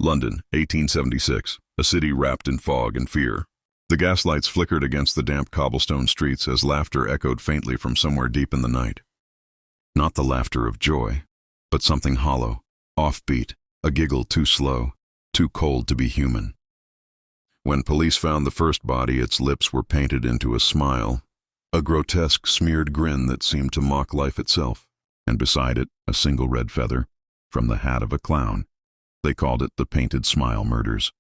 London, 1876, a city wrapped in fog and fear. The gaslights flickered against the damp cobblestone streets as laughter echoed faintly from somewhere deep in the night. Not the laughter of joy, but something hollow, offbeat, a giggle too slow, too cold to be human. When police found the first body, its lips were painted into a smile, a grotesque smeared grin that seemed to mock life itself, and beside it a single red feather from the hat of a clown. They called it the Painted Smile Murders.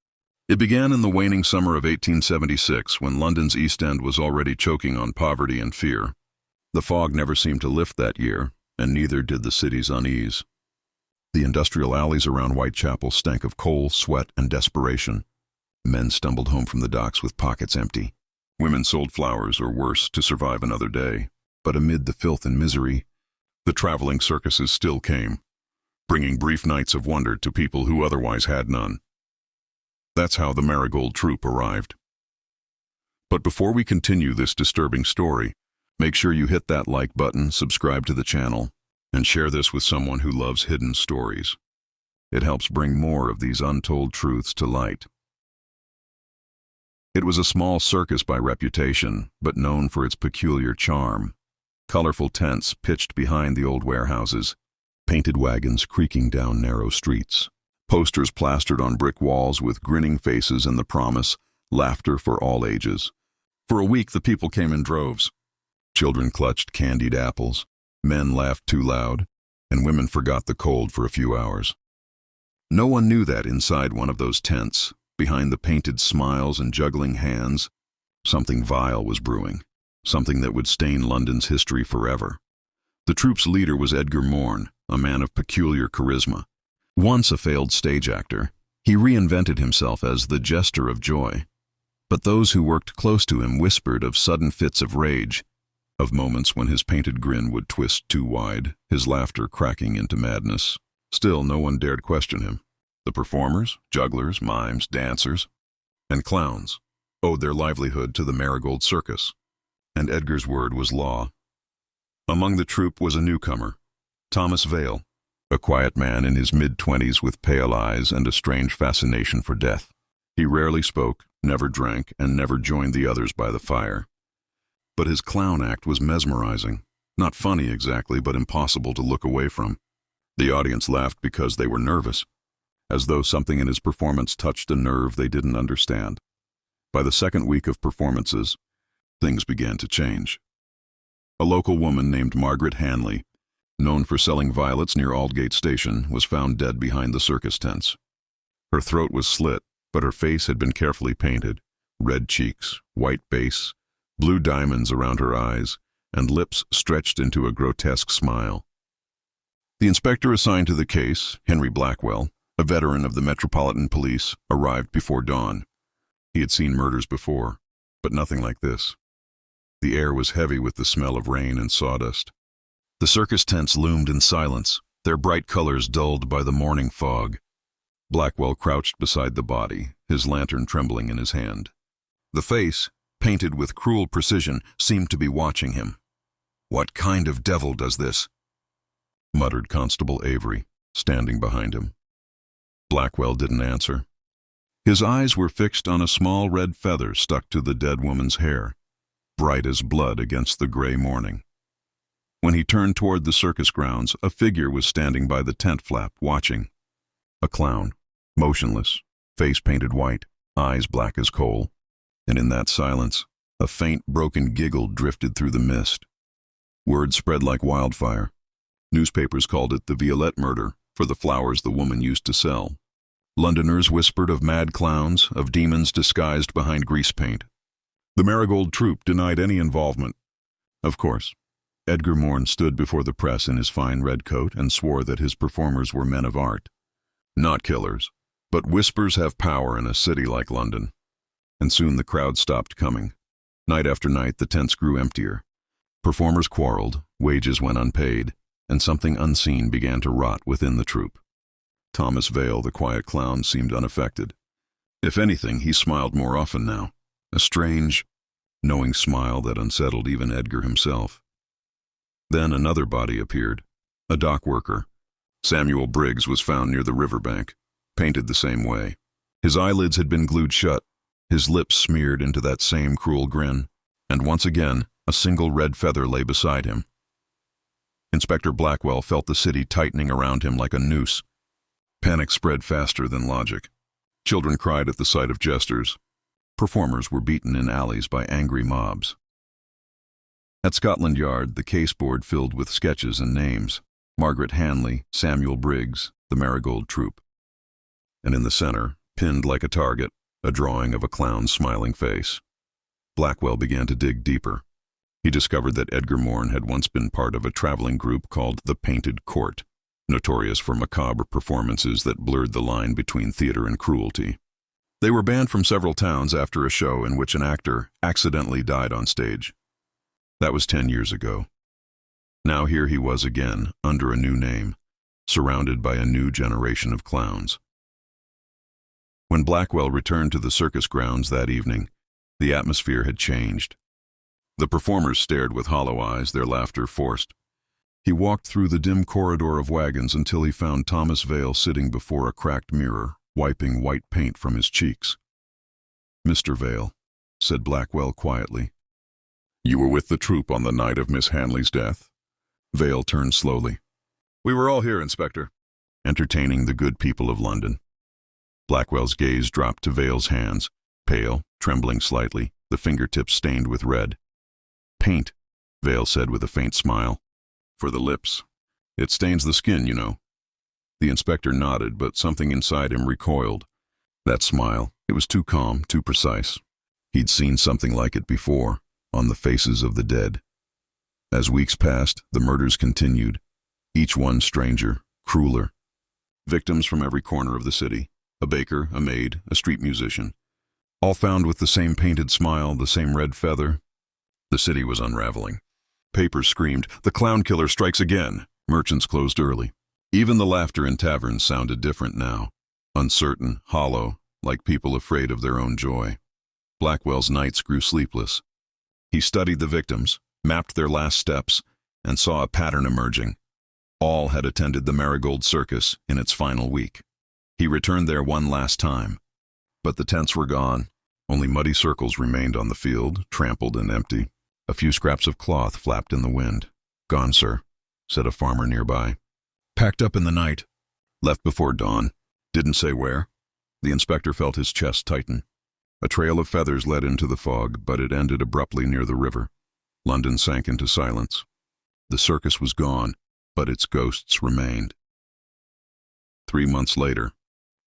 It began in the waning summer of 1876, when London's East End was already choking on poverty and fear. The fog never seemed to lift that year, and neither did the city's unease. The industrial alleys around Whitechapel stank of coal, sweat, and desperation. Men stumbled home from the docks with pockets empty. Women sold flowers, or worse, to survive another day. But amid the filth and misery, the traveling circuses still came, bringing brief nights of wonder to people who otherwise had none. That's how the Marigold Troupe arrived. But before we continue this disturbing story, make sure you hit that like button, subscribe to the channel, and share this with someone who loves hidden stories. It helps bring more of these untold truths to light. It was a small circus by reputation, but known for its peculiar charm. Colorful tents pitched behind the old warehouses, painted wagons creaking down narrow streets, posters plastered on brick walls with grinning faces and the promise, laughter for all ages. For a week the people came in droves. Children clutched candied apples, men laughed too loud, and women forgot the cold for a few hours. No one knew that inside one of those tents, behind the painted smiles and juggling hands, something vile was brewing, something that would stain London's history forever. The troupe's leader was Edgar Morn, a man of peculiar charisma. Once a failed stage actor, he reinvented himself as the jester of joy. But those who worked close to him whispered of sudden fits of rage, of moments when his painted grin would twist too wide, his laughter cracking into madness. Still, no one dared question him. The performers, jugglers, mimes, dancers, and clowns owed their livelihood to the Marigold Circus, and Edgar's word was law. Among the troupe was a newcomer, Thomas Vale, a quiet man in his mid-20s with pale eyes and a strange fascination for death. He rarely spoke, never drank, and never joined the others by the fire. But his clown act was mesmerizing. Not funny exactly, but impossible to look away from. The audience laughed because they were nervous, as though something in his performance touched a nerve they didn't understand. By the second week of performances, things began to change. A local woman named Margaret Hanley, known for selling violets near Aldgate Station, was found dead behind the circus tents. Her throat was slit, but her face had been carefully painted. Red cheeks, white base, blue diamonds around her eyes, and lips stretched into a grotesque smile. The inspector assigned to the case, Henry Blackwell, a veteran of the Metropolitan Police, arrived before dawn. He had seen murders before, but nothing like this. The air was heavy with the smell of rain and sawdust. The circus tents loomed in silence, their bright colors dulled by the morning fog. Blackwell crouched beside the body, his lantern trembling in his hand. The face, painted with cruel precision, seemed to be watching him. "What kind of devil does this?" muttered Constable Avery, standing behind him. Blackwell didn't answer. His eyes were fixed on a small red feather stuck to the dead woman's hair, bright as blood against the gray morning. When he turned toward the circus grounds, a figure was standing by the tent flap, watching. A clown, motionless, face painted white, eyes black as coal. And in that silence, a faint, broken giggle drifted through the mist. Word spread like wildfire. Newspapers called it the Violette murder, for the flowers the woman used to sell. Londoners whispered of mad clowns, of demons disguised behind grease paint. The Marigold Troupe denied any involvement. Of course, Edgar Morn stood before the press in his fine red coat and swore that his performers were men of art. Not killers, but whispers have power in a city like London. And soon the crowd stopped coming. Night after night, the tents grew emptier. Performers quarreled, wages went unpaid, and something unseen began to rot within the troupe. Thomas Vale, the quiet clown, seemed unaffected. If anything, he smiled more often now, a strange, knowing smile that unsettled even Edgar himself. Then another body appeared, a dock worker. Samuel Briggs was found near the riverbank. painted the same way. His eyelids had been glued shut, his lips smeared into that same cruel grin, and once again, a single red feather lay beside him. Inspector Blackwell felt the city tightening around him like a noose. Panic spread faster than logic. Children cried at the sight of jesters. Performers were beaten in alleys by angry mobs. At Scotland Yard, the case board filled with sketches and names. Margaret Hanley, Samuel Briggs, the Marigold Troupe. And in the center, pinned like a target, a drawing of a clown's smiling face. Blackwell began to dig deeper. He discovered that Edgar Morn had once been part of a traveling group called the Painted Court, notorious for macabre performances that blurred the line between theater and cruelty. They were banned from several towns after a show in which an actor accidentally died on stage. That was 10 years ago. Now here he was again, under a new name, surrounded by a new generation of clowns. When Blackwell returned to the circus grounds that evening, the atmosphere had changed. The performers stared with hollow eyes, their laughter forced. He walked through the dim corridor of wagons until he found Thomas Vale sitting before a cracked mirror, wiping white paint from his cheeks. "Mr. Vale," said Blackwell quietly. "You were with the troupe on the night of Miss Hanley's death?" Vale turned slowly. "We were all here, Inspector." "Entertaining the good people of London." Blackwell's gaze dropped to Vale's hands, pale, trembling slightly, the fingertips stained with red. "Paint," Vale said with a faint smile. "For the lips. It stains the skin, you know." The inspector nodded, but something inside him recoiled. That smile, it was too calm, too precise. He'd seen something like it before, on the faces of the dead. As weeks passed, the murders continued, each one stranger, crueler. Victims from every corner of the city, a baker, a maid, a street musician, all found with the same painted smile, the same red feather. The city was unraveling. Papers screamed, "The clown killer strikes again!" Merchants closed early. Even the laughter in taverns sounded different now, uncertain, hollow, like people afraid of their own joy. Blackwell's nights grew sleepless. He studied the victims, mapped their last steps, and saw a pattern emerging. All had attended the Marigold Circus in its final week. He returned there one last time, but the tents were gone. Only muddy circles remained on the field, trampled and empty. A few scraps of cloth flapped in the wind. "Gone, sir," said a farmer nearby. "Packed up in the night. Left before dawn. Didn't say where." The inspector felt his chest tighten. A trail of feathers led into the fog, but it ended abruptly near the river. London sank into silence. The circus was gone, but its ghosts remained. 3 months later,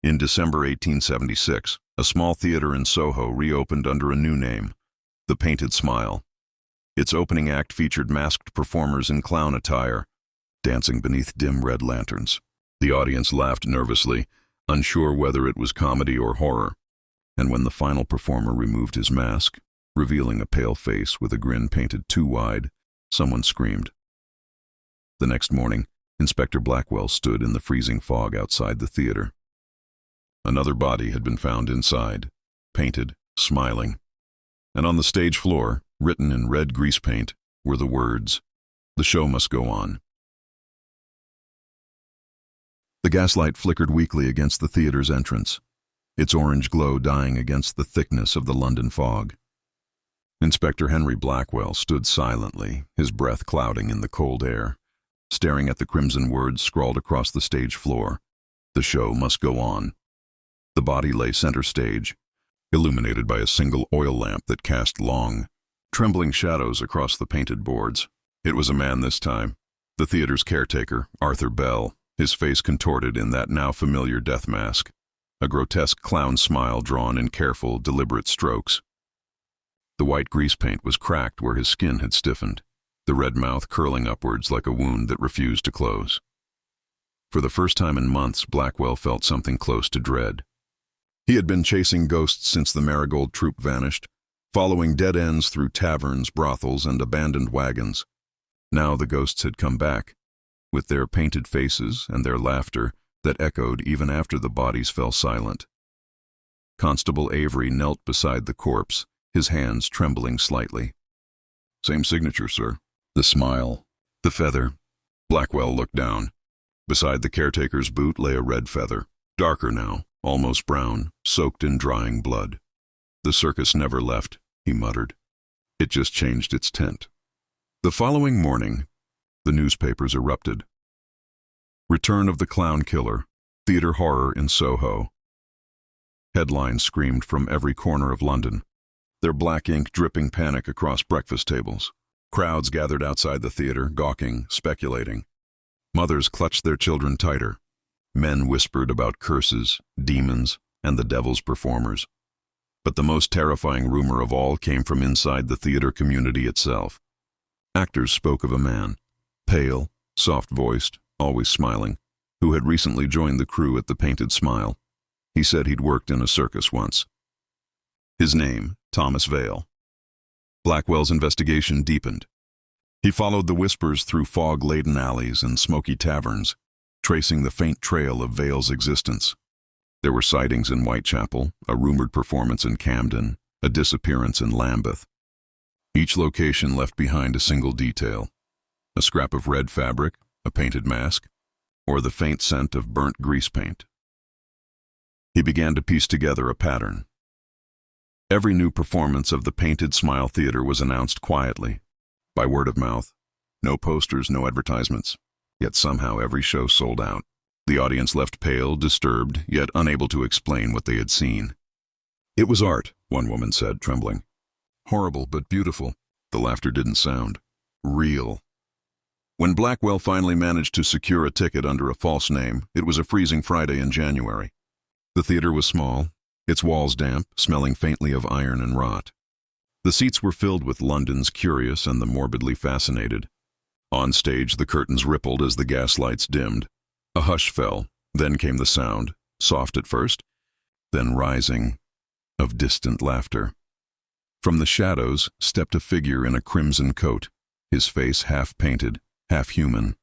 in December 1876, a small theater in Soho reopened under a new name, The Painted Smile. Its opening act featured masked performers in clown attire, dancing beneath dim red lanterns. The audience laughed nervously, unsure whether it was comedy or horror. And when the final performer removed his mask, revealing a pale face with a grin painted too wide, someone screamed. The next morning, Inspector Blackwell stood in the freezing fog outside the theater. Another body had been found inside, painted, smiling. And on the stage floor, written in red grease paint, were the words, "The show must go on." The gaslight flickered weakly against the theater's entrance, its orange glow dying against the thickness of the London fog. Inspector Henry Blackwell stood silently, his breath clouding in the cold air, staring at the crimson words scrawled across the stage floor. The show must go on. The body lay center stage, illuminated by a single oil lamp that cast long, trembling shadows across the painted boards. It was a man this time, the theater's caretaker, Arthur Bell, his face contorted in that now familiar death mask, a grotesque clown smile drawn in careful, deliberate strokes. The white grease paint was cracked where his skin had stiffened, the red mouth curling upwards like a wound that refused to close. For the first time in months, Blackwell felt something close to dread. He had been chasing ghosts since the Marigold troupe vanished, following dead ends through taverns, brothels, and abandoned wagons. Now the ghosts had come back, with their painted faces and their laughter that echoed even after the bodies fell silent. Constable Avery knelt beside the corpse, his hands trembling slightly. "Same signature, sir." The smile, the feather. Blackwell looked down. Beside the caretaker's boot lay a red feather. Darker now, almost brown, soaked in drying blood. The circus never left, he muttered. It just changed its tint. The following morning, the newspapers erupted. Return of the Clown Killer, theater horror in Soho. Headlines screamed from every corner of London, their black ink dripping panic across breakfast tables. Crowds gathered outside the theater, gawking, speculating. Mothers clutched their children tighter. Men whispered about curses, demons, and the devil's performers. But the most terrifying rumor of all came from inside the theater community itself. Actors spoke of a man, pale, soft-voiced, always smiling, who had recently joined the crew at the Painted Smile. He said he'd worked in a circus once. His name, Thomas Vale. Blackwell's investigation deepened. He followed the whispers through fog-laden alleys and smoky taverns, tracing the faint trail of Vale's existence. There were sightings in Whitechapel, a rumored performance in Camden, a disappearance in Lambeth. Each location left behind a single detail: a scrap of red fabric, a painted mask, or the faint scent of burnt grease paint. He began to piece together a pattern. Every new performance of the Painted Smile Theater was announced quietly, by word of mouth. No posters, no advertisements. Yet somehow every show sold out. The audience left pale, disturbed, yet unable to explain what they had seen. It was art, one woman said, trembling. Horrible, but beautiful. The laughter didn't sound real. When Blackwell finally managed to secure a ticket under a false name, it was a freezing Friday in January. The theater was small, its walls damp, smelling faintly of iron and rot. The seats were filled with London's curious and the morbidly fascinated. On stage, the curtains rippled as the gas lights dimmed. A hush fell, then came the sound, soft at first, then rising, of distant laughter. From the shadows stepped a figure in a crimson coat, his face half-painted, half-human.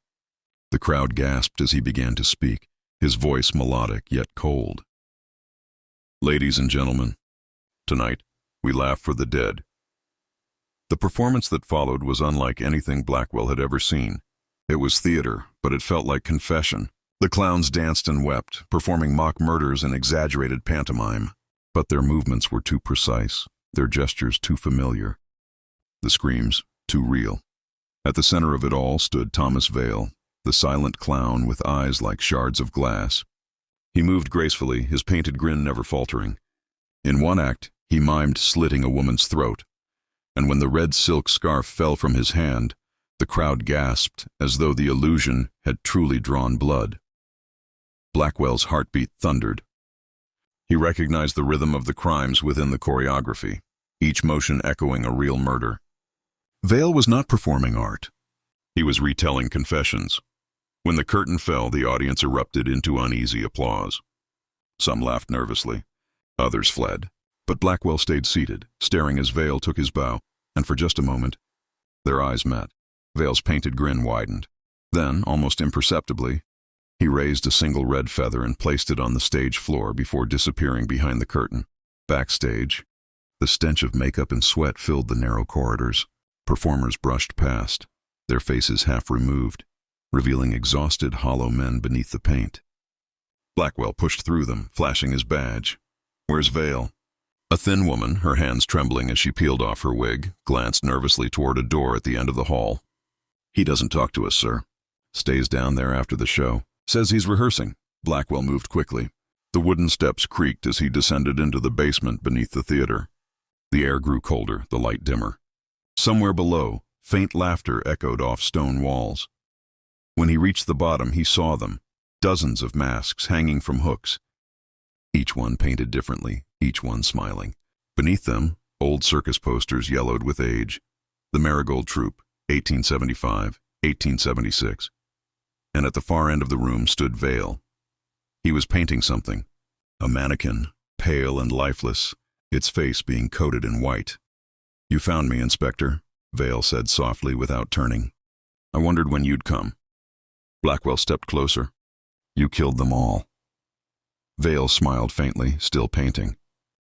The crowd gasped as he began to speak, his voice melodic yet cold. Ladies and gentlemen, tonight we laugh for the dead. The performance that followed was unlike anything Blackwell had ever seen. It was theater, but it felt like confession. The clowns danced and wept, performing mock murders in exaggerated pantomime. But their movements were too precise, their gestures too familiar, the screams too real. At the center of it all stood Thomas Vale, the silent clown with eyes like shards of glass. He moved gracefully, his painted grin never faltering. In one act, he mimed slitting a woman's throat, and when the red silk scarf fell from his hand, the crowd gasped as though the illusion had truly drawn blood. Blackwell's heartbeat thundered. He recognized the rhythm of the crimes within the choreography, each motion echoing a real murder. Vale was not performing art. He was retelling confessions. When the curtain fell, the audience erupted into uneasy applause. Some laughed nervously. Others fled. But Blackwell stayed seated, staring as Vale took his bow, and for just a moment, their eyes met. Vale's painted grin widened. Then, almost imperceptibly, he raised a single red feather and placed it on the stage floor before disappearing behind the curtain. Backstage, the stench of makeup and sweat filled the narrow corridors. Performers brushed past, their faces half removed, revealing exhausted, hollow men beneath the paint. Blackwell pushed through them, flashing his badge. "Where's Vale?" A thin woman, her hands trembling as she peeled off her wig, glanced nervously toward a door at the end of the hall. "He doesn't talk to us, sir. Stays down there after the show. Says he's rehearsing." Blackwell moved quickly. The wooden steps creaked as he descended into the basement beneath the theater. The air grew colder, the light dimmer. Somewhere below, faint laughter echoed off stone walls. When he reached the bottom, he saw them, dozens of masks hanging from hooks. Each one painted differently, each one smiling. Beneath them, old circus posters yellowed with age. The Marigold Troupe, 1875, 1876. And at the far end of the room stood Vale. He was painting something. A mannequin, pale and lifeless, its face being coated in white. "You found me, Inspector," Vale said softly without turning. "I wondered when you'd come." Blackwell stepped closer. "You killed them all." Vale smiled faintly, still painting.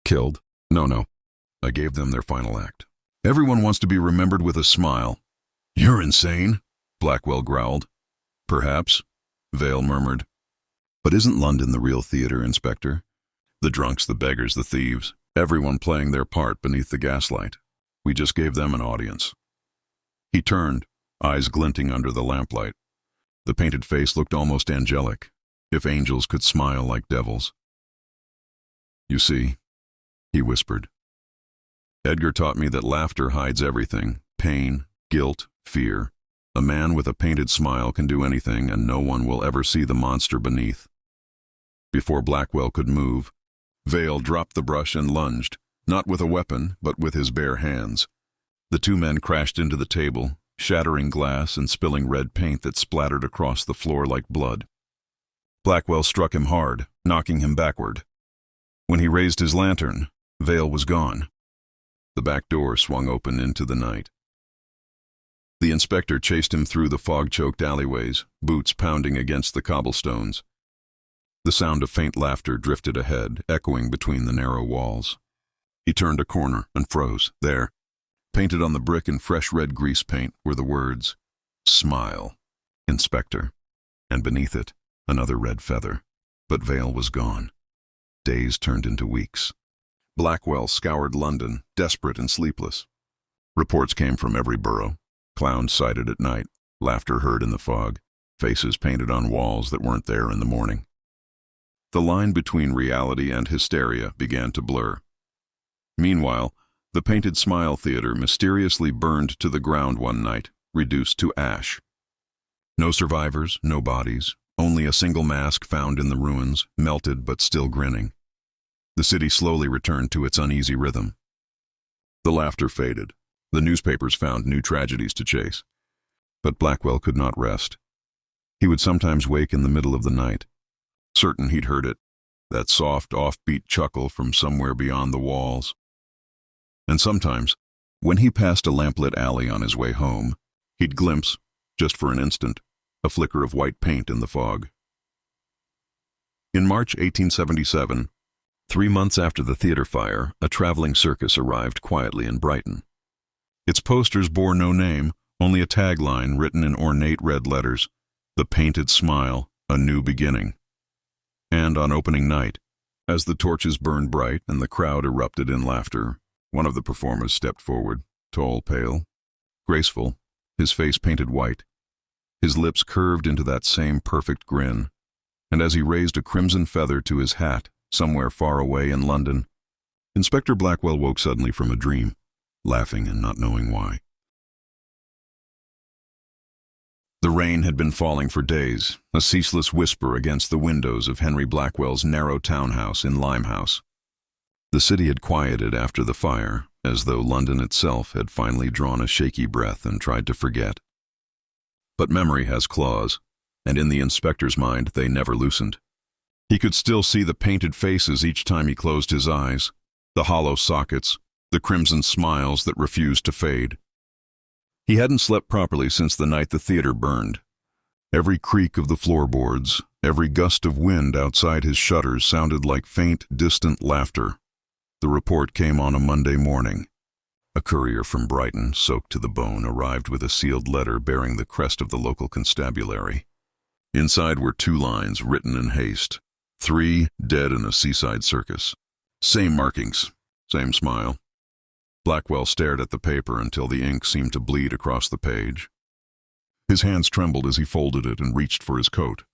"Killed? No. I gave them their final act. Everyone wants to be remembered with a smile." "You're insane," Blackwell growled. "Perhaps," Vale murmured. But isn't London the real theater, Inspector? The drunks, the beggars, the thieves, everyone playing their part beneath the gaslight. We just gave them an audience. He turned, eyes glinting under the lamplight. The painted face looked almost angelic, if angels could smile like devils. You see, he whispered. Edgar taught me that laughter hides everything, pain, guilt, fear. A man with a painted smile can do anything, and no one will ever see the monster beneath. Before Blackwell could move, Vale dropped the brush and lunged, not with a weapon, but with his bare hands. The two men crashed into the table, shattering glass and spilling red paint that splattered across the floor like blood. Blackwell struck him hard, knocking him backward. When he raised his lantern, Vale was gone. The back door swung open into the night. The inspector chased him through the fog-choked alleyways, boots pounding against the cobblestones. The sound of faint laughter drifted ahead, echoing between the narrow walls. He turned a corner and froze. There, painted on the brick in fresh red grease paint, were the words, "Smile, Inspector," and beneath it, another red feather. But Vale was gone. Days turned into weeks. Blackwell scoured London, desperate and sleepless. Reports came from every borough. Clowns sighted at night, laughter heard in the fog, faces painted on walls that weren't there in the morning. The line between reality and hysteria began to blur. Meanwhile, the Painted Smile Theater mysteriously burned to the ground one night, reduced to ash. No survivors, no bodies, only a single mask found in the ruins, melted but still grinning. The city slowly returned to its uneasy rhythm. The laughter faded. The newspapers found new tragedies to chase. But Blackwell could not rest. He would sometimes wake in the middle of the night, certain he'd heard it, that soft, offbeat chuckle from somewhere beyond the walls. And sometimes, when he passed a lamplit alley on his way home, he'd glimpse, just for an instant, a flicker of white paint in the fog. In March 1877, 3 months after the theater fire, a traveling circus arrived quietly in Brighton. Its posters bore no name, only a tagline written in ornate red letters, "The Painted Smile, a New Beginning." And on opening night, as the torches burned bright and the crowd erupted in laughter, one of the performers stepped forward, tall, pale, graceful, his face painted white. His lips curved into that same perfect grin, and as he raised a crimson feather to his hat, somewhere far away in London, Inspector Blackwell woke suddenly from a dream, laughing and not knowing why. The rain had been falling for days, a ceaseless whisper against the windows of Henry Blackwell's narrow townhouse in Limehouse. The city had quieted after the fire, as though London itself had finally drawn a shaky breath and tried to forget. But memory has claws, and in the inspector's mind they never loosened. He could still see the painted faces each time he closed his eyes, the hollow sockets, the crimson smiles that refused to fade. He hadn't slept properly since the night the theater burned. Every creak of the floorboards, every gust of wind outside his shutters sounded like faint, distant laughter. The report came on a Monday morning. A courier from Brighton, soaked to the bone, arrived with a sealed letter bearing the crest of the local constabulary. Inside were 2 lines written in haste. 3 dead in a seaside circus. Same markings, same smile. Blackwell stared at the paper until the ink seemed to bleed across the page. His hands trembled as he folded it and reached for his coat.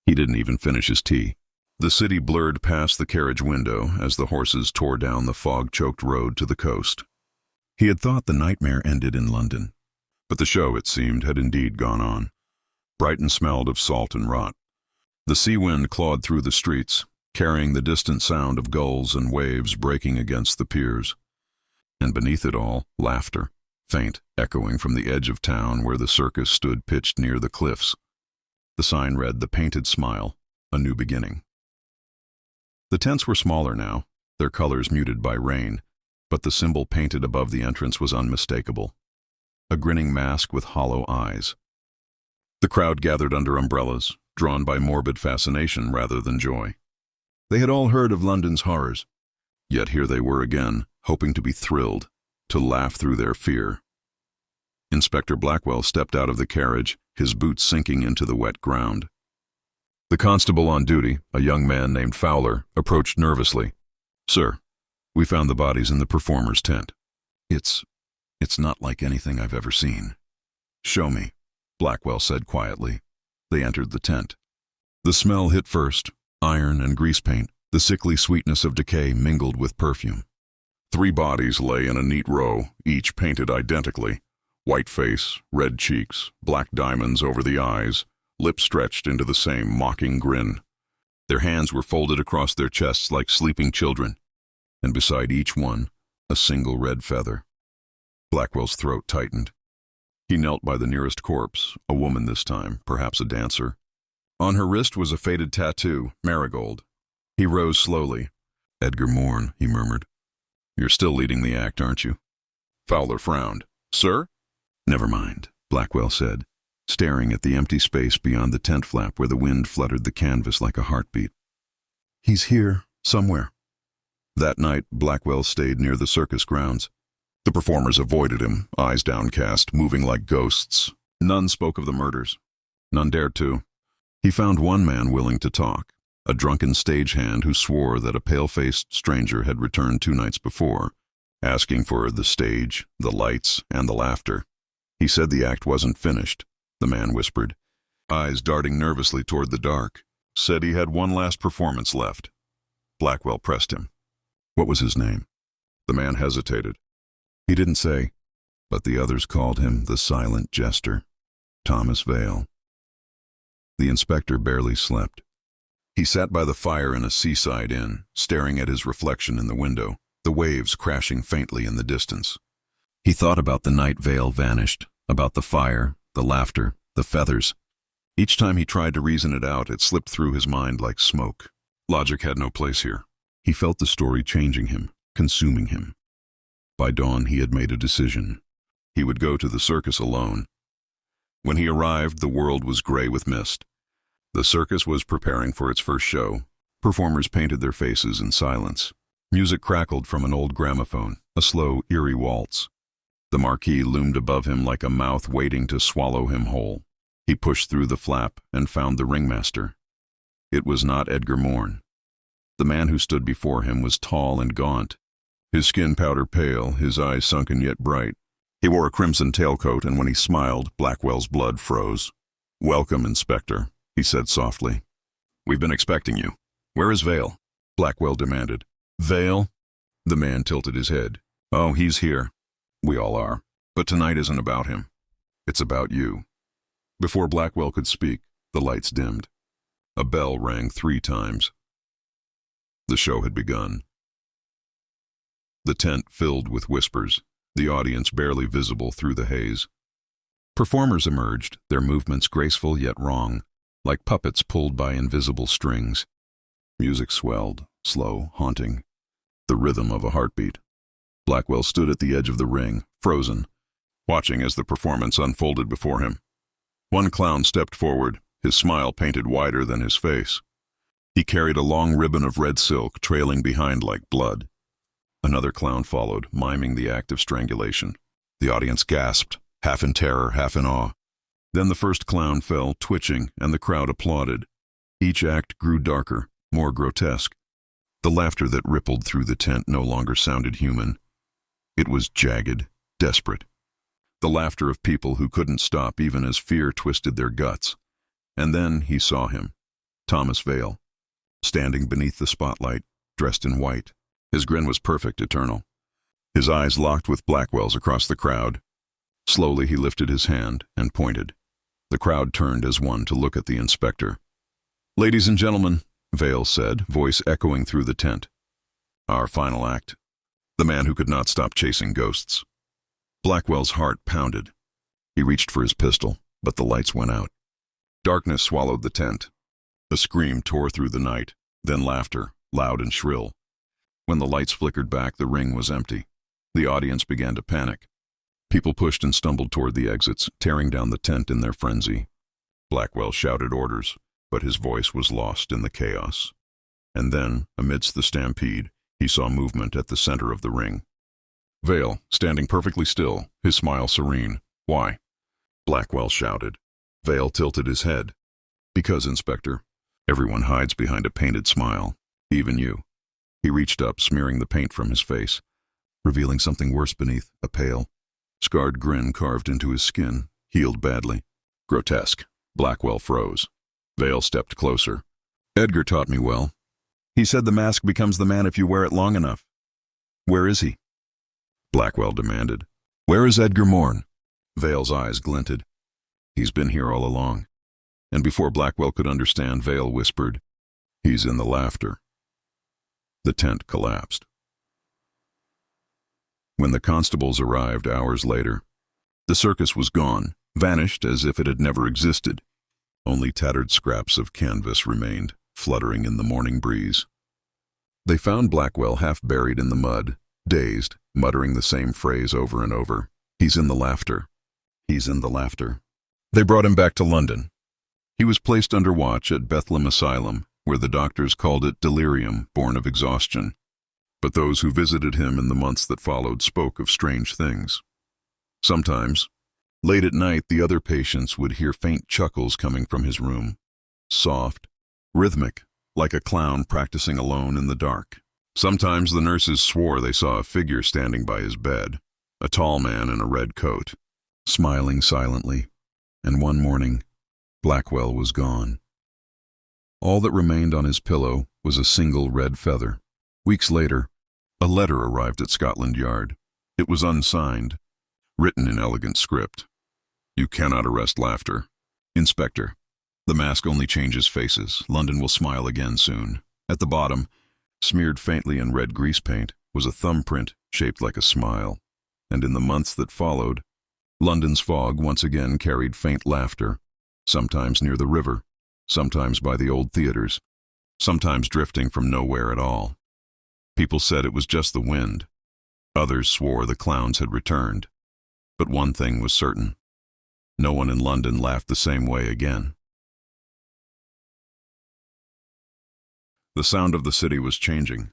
He didn't even finish his tea. The city blurred past the carriage window as the horses tore down the fog-choked road to the coast. He had thought the nightmare ended in London, but the show, it seemed, had indeed gone on. Brighton smelled of salt and rot. The sea wind clawed through the streets, carrying the distant sound of gulls and waves breaking against the piers. And beneath it all, laughter, faint, echoing from the edge of town where the circus stood pitched near the cliffs. The sign read, "The Painted Smile, a New Beginning." The tents were smaller now, their colors muted by rain, but the symbol painted above the entrance was unmistakable. A grinning mask with hollow eyes. The crowd gathered under umbrellas, drawn by morbid fascination rather than joy. They had all heard of London's horrors, yet here they were again, hoping to be thrilled, to laugh through their fear. Inspector Blackwell stepped out of the carriage, his boots sinking into the wet ground. The constable on duty, a young man named Fowler, approached nervously. "Sir, we found the bodies in the performer's tent. It's not like anything I've ever seen." "Show me," Blackwell said quietly. They entered the tent. The smell hit first, iron and grease paint, the sickly sweetness of decay mingled with perfume. 3 bodies lay in a neat row, each painted identically. White face, red cheeks, black diamonds over the eyes, lips stretched into the same mocking grin. Their hands were folded across their chests like sleeping children, and beside each one, a single red feather. Blackwell's throat tightened. He knelt by the nearest corpse, a woman this time, perhaps a dancer. On her wrist was a faded tattoo, marigold. He rose slowly. "Edgar Morn," he murmured. "You're still leading the act, aren't you?" Fowler frowned. "Sir?" "Never mind," Blackwell said, staring at the empty space beyond the tent flap where the wind fluttered the canvas like a heartbeat. "He's here, somewhere." That night, Blackwell stayed near the circus grounds. The performers avoided him, eyes downcast, moving like ghosts. None spoke of the murders. None dared to. He found one man willing to talk, a drunken stagehand who swore that a pale-faced stranger had returned 2 nights before, asking for the stage, the lights, and the laughter. He said the act wasn't finished, the man whispered, eyes darting nervously toward the dark. Said he had one last performance left. Blackwell pressed him. "What was his name?" The man hesitated. He didn't say, but the others called him the silent jester, Thomas Vale. The inspector barely slept. He sat by the fire in a seaside inn, staring at his reflection in the window, the waves crashing faintly in the distance. He thought about the night Vale vanished, about the fire, the laughter, the feathers. Each time he tried to reason it out, it slipped through his mind like smoke. Logic had no place here. He felt the story changing him, consuming him. By dawn, he had made a decision. He would go to the circus alone. When he arrived, the world was gray with mist. The circus was preparing for its first show. Performers painted their faces in silence. Music crackled from an old gramophone, a slow, eerie waltz. The marquee loomed above him like a mouth waiting to swallow him whole. He pushed through the flap and found the ringmaster. It was not Edgar Morn. The man who stood before him was tall and gaunt, his skin powder pale, his eyes sunken yet bright. He wore a crimson tailcoat, and when he smiled, Blackwell's blood froze. "Welcome, Inspector," he said softly. "We've been expecting you. Where is Vale?" Blackwell demanded. "Vale?" The man tilted his head. "Oh, he's here. We all are. But tonight isn't about him. It's about you." Before Blackwell could speak, the lights dimmed. A bell rang 3 times. The show had begun. The tent filled with whispers, the audience barely visible through the haze. Performers emerged, their movements graceful yet wrong, like puppets pulled by invisible strings. Music swelled, slow, haunting, the rhythm of a heartbeat. Blackwell stood at the edge of the ring, frozen, watching as the performance unfolded before him. One clown stepped forward, his smile painted wider than his face. He carried a long ribbon of red silk trailing behind like blood. Another clown followed, miming the act of strangulation. The audience gasped, half in terror, half in awe. Then the first clown fell, twitching, and the crowd applauded. Each act grew darker, more grotesque. The laughter that rippled through the tent no longer sounded human. It was jagged, desperate. The laughter of people who couldn't stop even as fear twisted their guts. And then he saw him, Thomas Vale, standing beneath the spotlight, dressed in white. His grin was perfect, eternal. His eyes locked with Blackwell's across the crowd. Slowly he lifted his hand and pointed. The crowd turned as one to look at the inspector. "Ladies and gentlemen," Vale said, voice echoing through the tent. "Our final act. The man who could not stop chasing ghosts." Blackwell's heart pounded. He reached for his pistol, but the lights went out. Darkness swallowed the tent. A scream tore through the night, then laughter, loud and shrill. When the lights flickered back, the ring was empty. The audience began to panic. People pushed and stumbled toward the exits, tearing down the tent in their frenzy. Blackwell shouted orders, but his voice was lost in the chaos. And then, amidst the stampede, he saw movement at the center of the ring. Vale, standing perfectly still, his smile serene. "Why?" Blackwell shouted. Vale tilted his head. "Because, Inspector, Everyone hides behind a painted smile, even you. He reached up, smearing the paint from his face, revealing something worse beneath, a pale, scarred grin carved into his skin, healed badly. Grotesque. Blackwell froze. Vale stepped closer. Edgar taught me well. He said the mask becomes the man if you wear it long enough. Where is he? Blackwell demanded. Where is Edgar Morn? Vale's eyes glinted. He's been here all along. And before Blackwell could understand, Vale whispered, He's in the laughter. The tent collapsed. When the constables arrived hours later, the circus was gone, vanished as if it had never existed. Only tattered scraps of canvas remained, fluttering in the morning breeze. They found Blackwell half buried in the mud, dazed, muttering the same phrase over and over. He's in the laughter. He's in the laughter. They brought him back to London. He was placed under watch at Bethlehem Asylum, where the doctors called it delirium born of exhaustion. But those who visited him in the months that followed spoke of strange things. Sometimes, late at night, the other patients would hear faint chuckles coming from his room, soft, rhythmic, like a clown practicing alone in the dark. Sometimes the nurses swore they saw a figure standing by his bed, a tall man in a red coat, smiling silently. And one morning, Blackwell was gone. All that remained on his pillow was a single red feather. Weeks later, a letter arrived at Scotland Yard. It was unsigned, written in elegant script. You cannot arrest laughter. Inspector, the mask only changes faces. London will smile again soon. At the bottom, smeared faintly in red grease paint, was a thumbprint shaped like a smile. And in the months that followed, London's fog once again carried faint laughter, sometimes near the river, sometimes by the old theaters, sometimes drifting from nowhere at all. People said it was just the wind. Others swore the clowns had returned. But one thing was certain. No one in London laughed the same way again. The sound of the city was changing.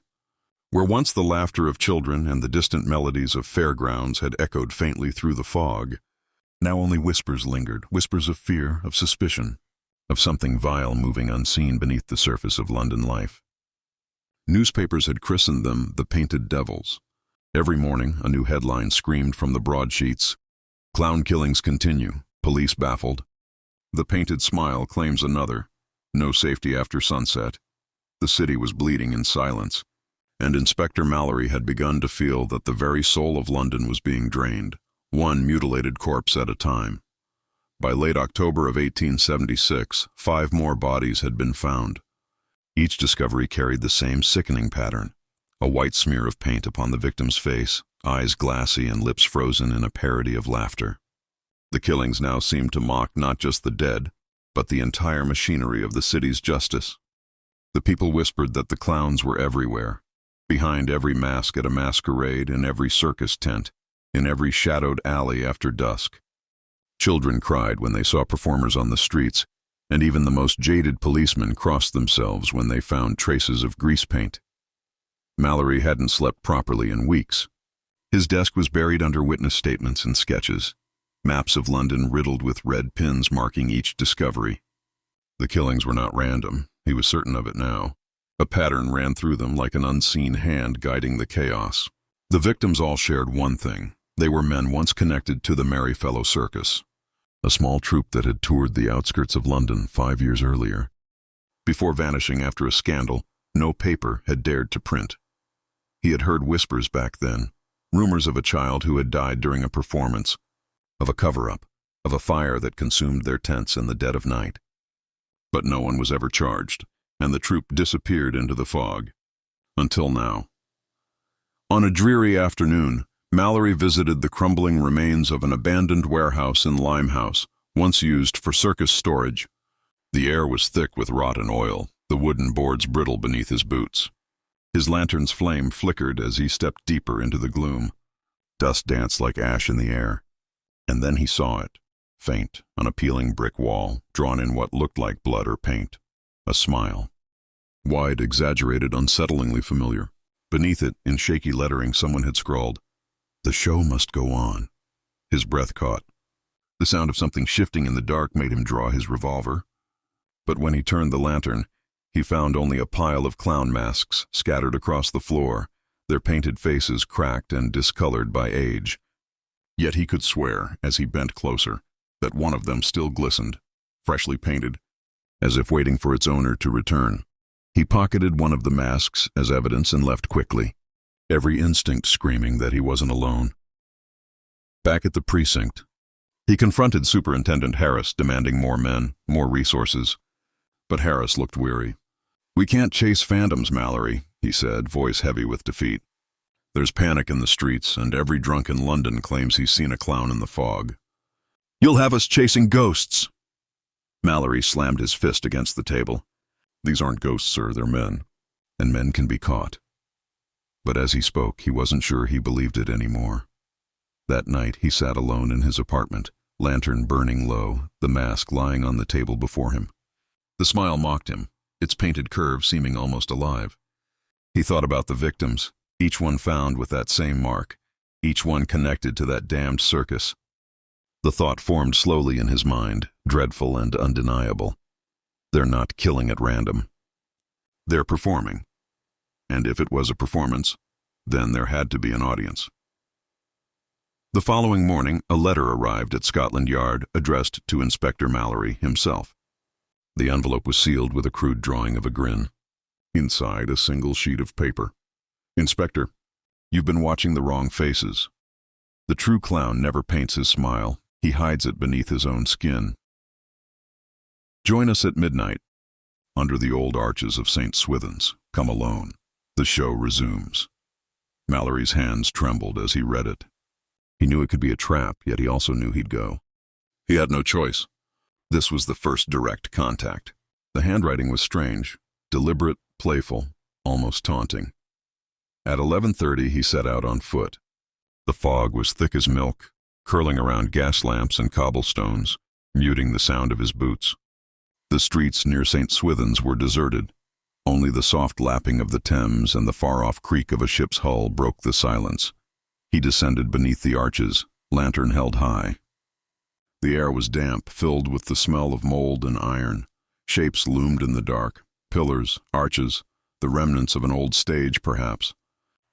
Where once the laughter of children and the distant melodies of fairgrounds had echoed faintly through the fog, now only whispers lingered, whispers of fear, of suspicion, of something vile moving unseen beneath the surface of London life. Newspapers had christened them the Painted Devils. Every morning, a new headline screamed from the broadsheets, Clown killings continue, police baffled. The Painted Smile claims another, no safety after sunset. The city was bleeding in silence, and Inspector Mallory had begun to feel that the very soul of London was being drained, one mutilated corpse at a time. By late October of 1876, 5 more bodies had been found. Each discovery carried the same sickening pattern, a white smear of paint upon the victim's face, eyes glassy and lips frozen in a parody of laughter. The killings now seemed to mock not just the dead, but the entire machinery of the city's justice. The people whispered that the clowns were everywhere, behind every mask at a masquerade, in every circus tent, in every shadowed alley after dusk. Children cried when they saw performers on the streets, and even the most jaded policemen crossed themselves when they found traces of grease paint. Mallory hadn't slept properly in weeks. His desk was buried under witness statements and sketches, maps of London riddled with red pins marking each discovery. The killings were not random, he was certain of it now. A pattern ran through them like an unseen hand guiding the chaos. The victims all shared one thing. They were men once connected to the Merry Fellow Circus, a small troupe that had toured the outskirts of London 5 years earlier. Before vanishing after a scandal, no paper had dared to print. He had heard whispers back then, rumors of a child who had died during a performance, of a cover-up, of a fire that consumed their tents in the dead of night. But no one was ever charged, and the troupe disappeared into the fog. Until now. On a dreary afternoon, Mallory visited the crumbling remains of an abandoned warehouse in Limehouse, once used for circus storage. The air was thick with rotten oil, the wooden boards brittle beneath his boots. His lantern's flame flickered as he stepped deeper into the gloom. Dust danced like ash in the air. And then he saw it, faint, on a peeling brick wall, drawn in what looked like blood or paint. A smile. Wide, exaggerated, unsettlingly familiar. Beneath it, in shaky lettering, someone had scrawled, "The show must go on." His breath caught. The sound of something shifting in the dark made him draw his revolver. But when he turned the lantern, he found only a pile of clown masks scattered across the floor, their painted faces cracked and discolored by age. Yet he could swear, as he bent closer, that one of them still glistened, freshly painted, as if waiting for its owner to return. He pocketed one of the masks as evidence and left quickly, every instinct screaming that he wasn't alone. Back at the precinct, he confronted Superintendent Harris, demanding more men, more resources. But Harris looked weary. "We can't chase phantoms, Mallory," he said, voice heavy with defeat. "There's panic in the streets, and every drunk in London claims he's seen a clown in the fog." "You'll have us chasing ghosts." Mallory slammed his fist against the table. "These aren't ghosts, sir, they're men, and men can be caught." But as he spoke, he wasn't sure he believed it anymore. That night, he sat alone in his apartment, lantern burning low, the mask lying on the table before him. The smile mocked him, its painted curve seeming almost alive. He thought about the victims, each one found with that same mark, each one connected to that damned circus. The thought formed slowly in his mind, dreadful and undeniable. They're not killing at random. They're performing. And if it was a performance, then there had to be an audience. The following morning, a letter arrived at Scotland Yard addressed to Inspector Mallory himself. The envelope was sealed with a crude drawing of a grin. Inside, a single sheet of paper. "Inspector, you've been watching the wrong faces. The true clown never paints his smile. He hides it beneath his own skin. Join us at midnight, under the old arches of St. Swithin's. Come alone. The show resumes." Mallory's hands trembled as he read it. He knew it could be a trap, yet he also knew he'd go. He had no choice. This was the first direct contact. The handwriting was strange, deliberate, playful, almost taunting. At 11:30, he set out on foot. The fog was thick as milk, curling around gas lamps and cobblestones, muting the sound of his boots. The streets near St. Swithin's were deserted. Only the soft lapping of the Thames and the far-off creak of a ship's hull broke the silence. He descended beneath the arches, lantern held high. The air was damp, filled with the smell of mold and iron. Shapes loomed in the dark, pillars, arches, the remnants of an old stage, perhaps.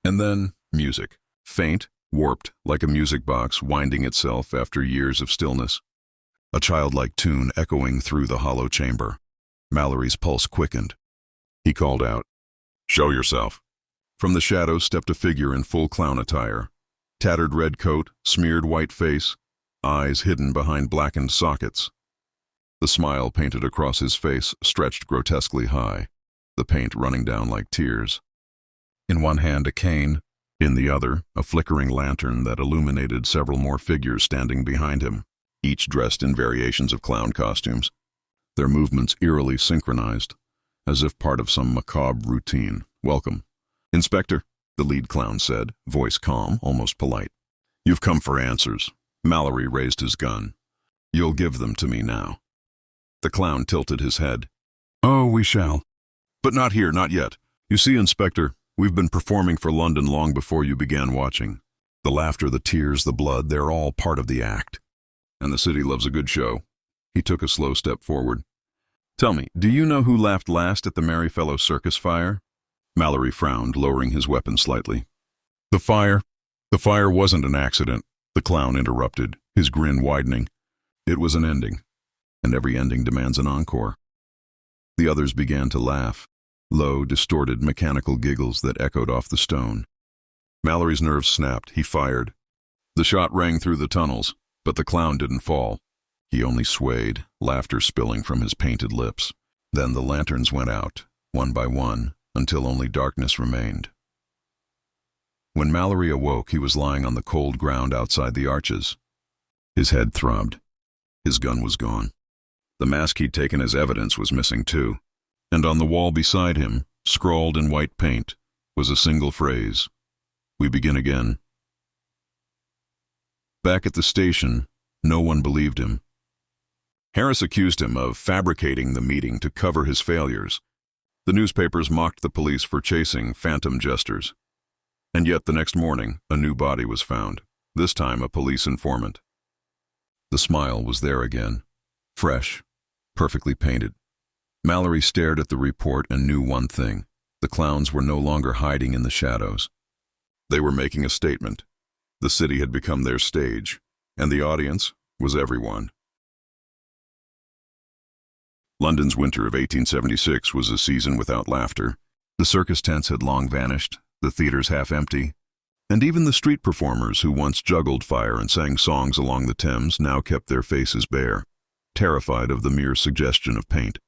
And then, music, faint, warped, like a music box winding itself after years of stillness. A childlike tune echoing through the hollow chamber. Mallory's pulse quickened. He called out, "Show yourself." From the shadows stepped a figure in full clown attire. Tattered red coat, smeared white face, eyes hidden behind blackened sockets. The smile painted across his face stretched grotesquely high, the paint running down like tears. In one hand a cane, in the other a flickering lantern that illuminated several more figures standing behind him, each dressed in variations of clown costumes, their movements eerily synchronized, as if part of some macabre routine. "Welcome, Inspector," the lead clown said, voice calm, almost polite. "You've come for answers." Mallory raised his gun. "You'll give them to me now." The clown tilted his head. "Oh, we shall. But not here, not yet. You see, Inspector, we've been performing for London long before you began watching. The laughter, the tears, the blood, they're all part of the act. And the city loves a good show." He took a slow step forward. "Tell me, do you know who laughed last at the Merryfellow Circus fire?" Mallory frowned, lowering his weapon slightly. The fire wasn't an accident," the clown interrupted, his grin widening. "It was an ending, and every ending demands an encore." The others began to laugh, low, distorted, mechanical giggles that echoed off the stone. Mallory's nerves snapped. He fired. The shot rang through the tunnels, but the clown didn't fall. He only swayed, laughter spilling from his painted lips. Then the lanterns went out, one by one, until only darkness remained. When Mallory awoke, he was lying on the cold ground outside the arches. His head throbbed. His gun was gone. The mask he'd taken as evidence was missing too. And on the wall beside him, scrawled in white paint, was a single phrase: "We begin again." Back at the station, no one believed him. Harris accused him of fabricating the meeting to cover his failures. The newspapers mocked the police for chasing phantom jesters. And yet the next morning, a new body was found, this time a police informant. The smile was there again, fresh, perfectly painted. Mallory stared at the report and knew one thing. The clowns were no longer hiding in the shadows. They were making a statement. The city had become their stage, and the audience was everyone. London's winter of 1876 was a season without laughter. The circus tents had long vanished, the theaters half empty, and even the street performers who once juggled fire and sang songs along the Thames now kept their faces bare, terrified of the mere suggestion of paint.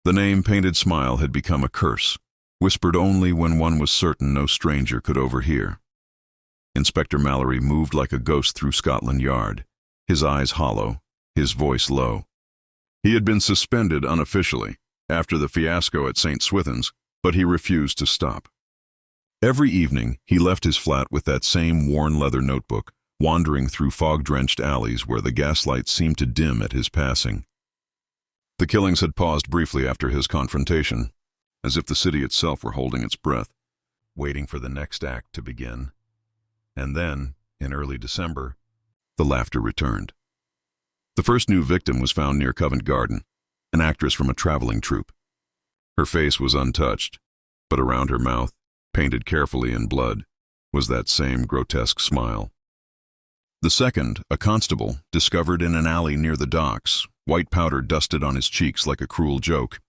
The name Painted Smile had become a curse, whispered only when one was certain no stranger could overhear. Inspector Mallory moved like a ghost through Scotland Yard, his eyes hollow, his voice low. He had been suspended unofficially after the fiasco at St. Swithin's, but he refused to stop. Every evening, he left his flat with that same worn leather notebook, wandering through fog-drenched alleys where the gaslight seemed to dim at his passing. The killings had paused briefly after his confrontation, as if the city itself were holding its breath, waiting for the next act to begin. And then, in early December, the laughter returned. The first new victim was found near Covent Garden, an actress from a traveling troupe. Her face was untouched, but around her mouth, painted carefully in blood, was that same grotesque smile. The second, a constable, discovered in an alley near the docks, white powder dusted on his cheeks like a cruel joke.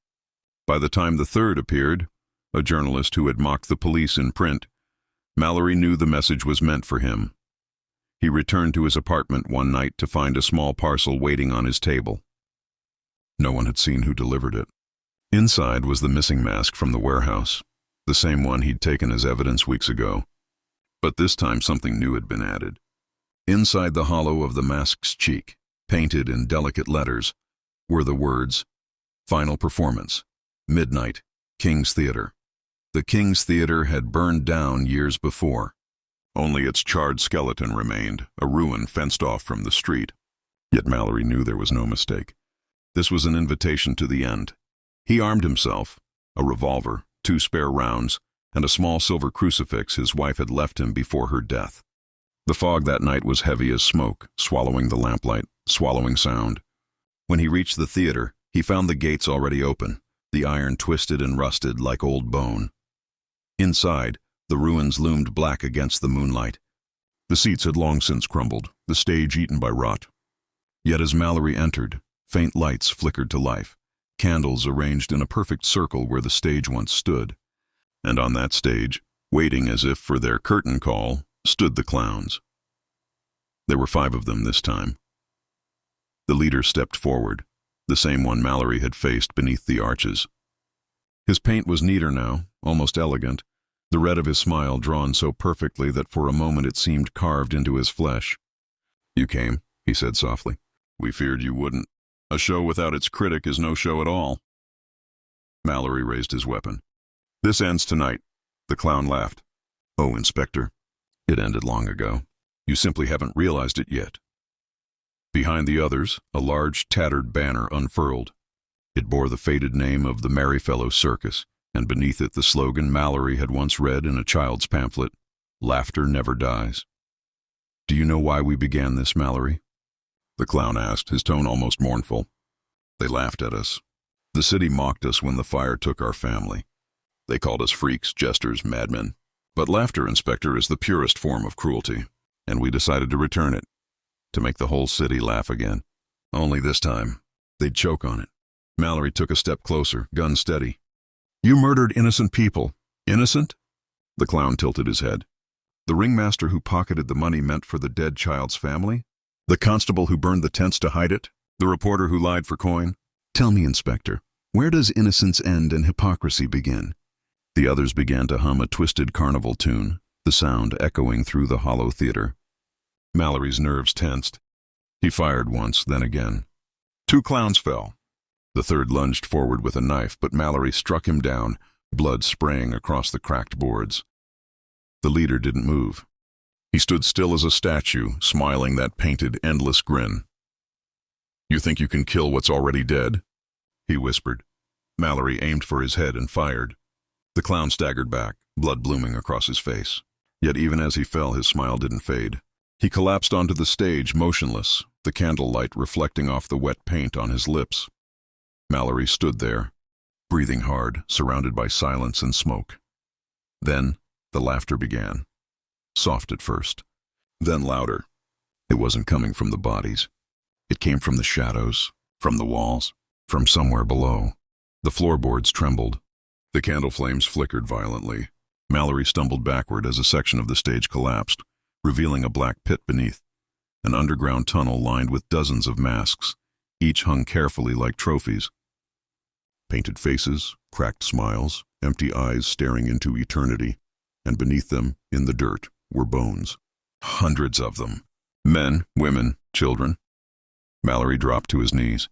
By the time the third appeared, a journalist who had mocked the police in print, Mallory knew the message was meant for him. He returned to his apartment one night to find a small parcel waiting on his table. No one had seen who delivered it. Inside was the missing mask from the warehouse, the same one he'd taken as evidence weeks ago. But this time something new had been added. Inside the hollow of the mask's cheek, painted in delicate letters, were the words, "Final Performance, Midnight, King's Theatre." The King's Theatre had burned down years before. Only its charred skeleton remained, a ruin fenced off from the street. Yet Mallory knew there was no mistake. This was an invitation to the end. He armed himself, a revolver, 2 spare rounds, and a small silver crucifix his wife had left him before her death. The fog that night was heavy as smoke, swallowing the lamplight, swallowing sound. When he reached the theater, he found the gates already open, the iron twisted and rusted like old bone. Inside, the ruins loomed black against the moonlight. The seats had long since crumbled, the stage eaten by rot. Yet as Mallory entered, faint lights flickered to life, candles arranged in a perfect circle where the stage once stood. And on that stage, waiting as if for their curtain call, stood the clowns. There were 5 of them this time. The leader stepped forward, the same one Mallory had faced beneath the arches. His paint was neater now, almost elegant, the red of his smile drawn so perfectly that for a moment it seemed carved into his flesh. "You came," he said softly. "We feared you wouldn't. A show without its critic is no show at all." Mallory raised his weapon. "This ends tonight." The clown laughed. "Oh, Inspector, it ended long ago. You simply haven't realized it yet." Behind the others, a large, tattered banner unfurled. It bore the faded name of the Merryfellow Circus, and beneath it the slogan Mallory had once read in a child's pamphlet, "Laughter never dies." "Do you know why we began this, Mallory?" the clown asked, his tone almost mournful. "They laughed at us. The city mocked us when the fire took our family. They called us freaks, jesters, madmen. But laughter, Inspector, is the purest form of cruelty, and we decided to return it, to make the whole city laugh again. Only this time, they'd choke on it." Mallory took a step closer, gun steady. "You murdered innocent people." "Innocent?" The clown tilted his head. "The ringmaster who pocketed the money meant for the dead child's family? The constable who burned the tents to hide it? The reporter who lied for coin? Tell me, Inspector, where does innocence end and hypocrisy begin?" The others began to hum a twisted carnival tune, the sound echoing through the hollow theater. Mallory's nerves tensed. He fired once, then again. 2 clowns fell. The third lunged forward with a knife, but Mallory struck him down, blood spraying across the cracked boards. The leader didn't move. He stood still as a statue, smiling that painted, endless grin. "You think you can kill what's already dead?" he whispered. Mallory aimed for his head and fired. The clown staggered back, blood blooming across his face. Yet even as he fell, his smile didn't fade. He collapsed onto the stage, motionless, the candlelight reflecting off the wet paint on his lips. Mallory stood there, breathing hard, surrounded by silence and smoke. Then the laughter began. Soft at first, then louder. It wasn't coming from the bodies. It came from the shadows, from the walls, from somewhere below. The floorboards trembled. The candle flames flickered violently. Mallory stumbled backward as a section of the stage collapsed, revealing a black pit beneath. An underground tunnel lined with dozens of masks, each hung carefully like trophies. Painted faces, cracked smiles, empty eyes staring into eternity, and beneath them, in the dirt, were bones. Hundreds of them. Men, women, children. Mallory dropped to his knees.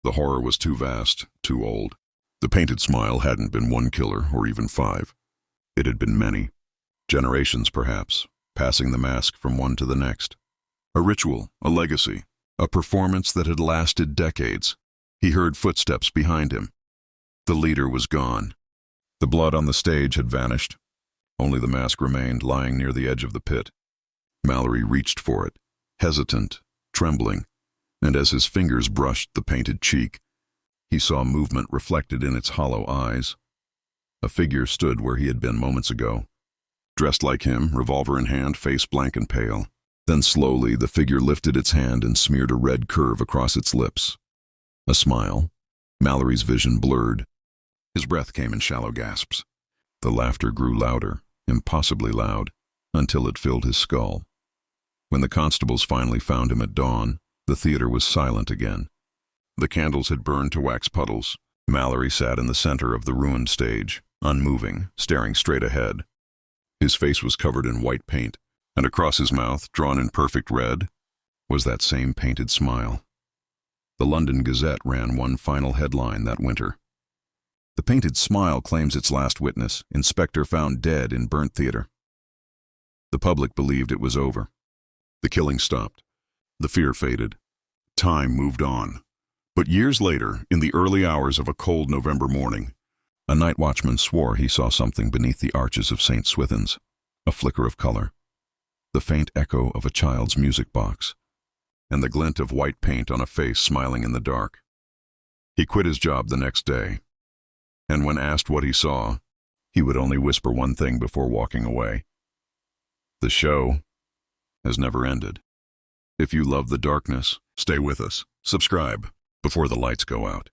The horror was too vast, too old. The painted smile hadn't been one killer or even 5. It had been many. Generations, perhaps, passing the mask from one to the next. A ritual, a legacy, a performance that had lasted decades. He heard footsteps behind him. The leader was gone. The blood on the stage had vanished. Only the mask remained, lying near the edge of the pit. Mallory reached for it, hesitant, trembling, and as his fingers brushed the painted cheek, he saw movement reflected in its hollow eyes. A figure stood where he had been moments ago. Dressed like him, revolver in hand, face blank and pale. Then slowly the figure lifted its hand and smeared a red curve across its lips. A smile. Mallory's vision blurred. His breath came in shallow gasps. The laughter grew louder, impossibly loud, until it filled his skull. When the constables finally found him at dawn, the theater was silent again. The candles had burned to wax puddles. Mallory sat in the center of the ruined stage, unmoving, staring straight ahead. His face was covered in white paint, and across his mouth, drawn in perfect red, was that same painted smile. The London Gazette ran one final headline that winter. The painted smile claims its last witness, inspector found dead in burnt theater. The public believed it was over. The killing stopped. The fear faded. Time moved on. But years later, in the early hours of a cold November morning, a night watchman swore he saw something beneath the arches of St. Swithin's, a flicker of color, the faint echo of a child's music box, and the glint of white paint on a face smiling in the dark. He quit his job the next day, and when asked what he saw, he would only whisper one thing before walking away. The show has never ended. If you love the darkness, stay with us. Subscribe before the lights go out.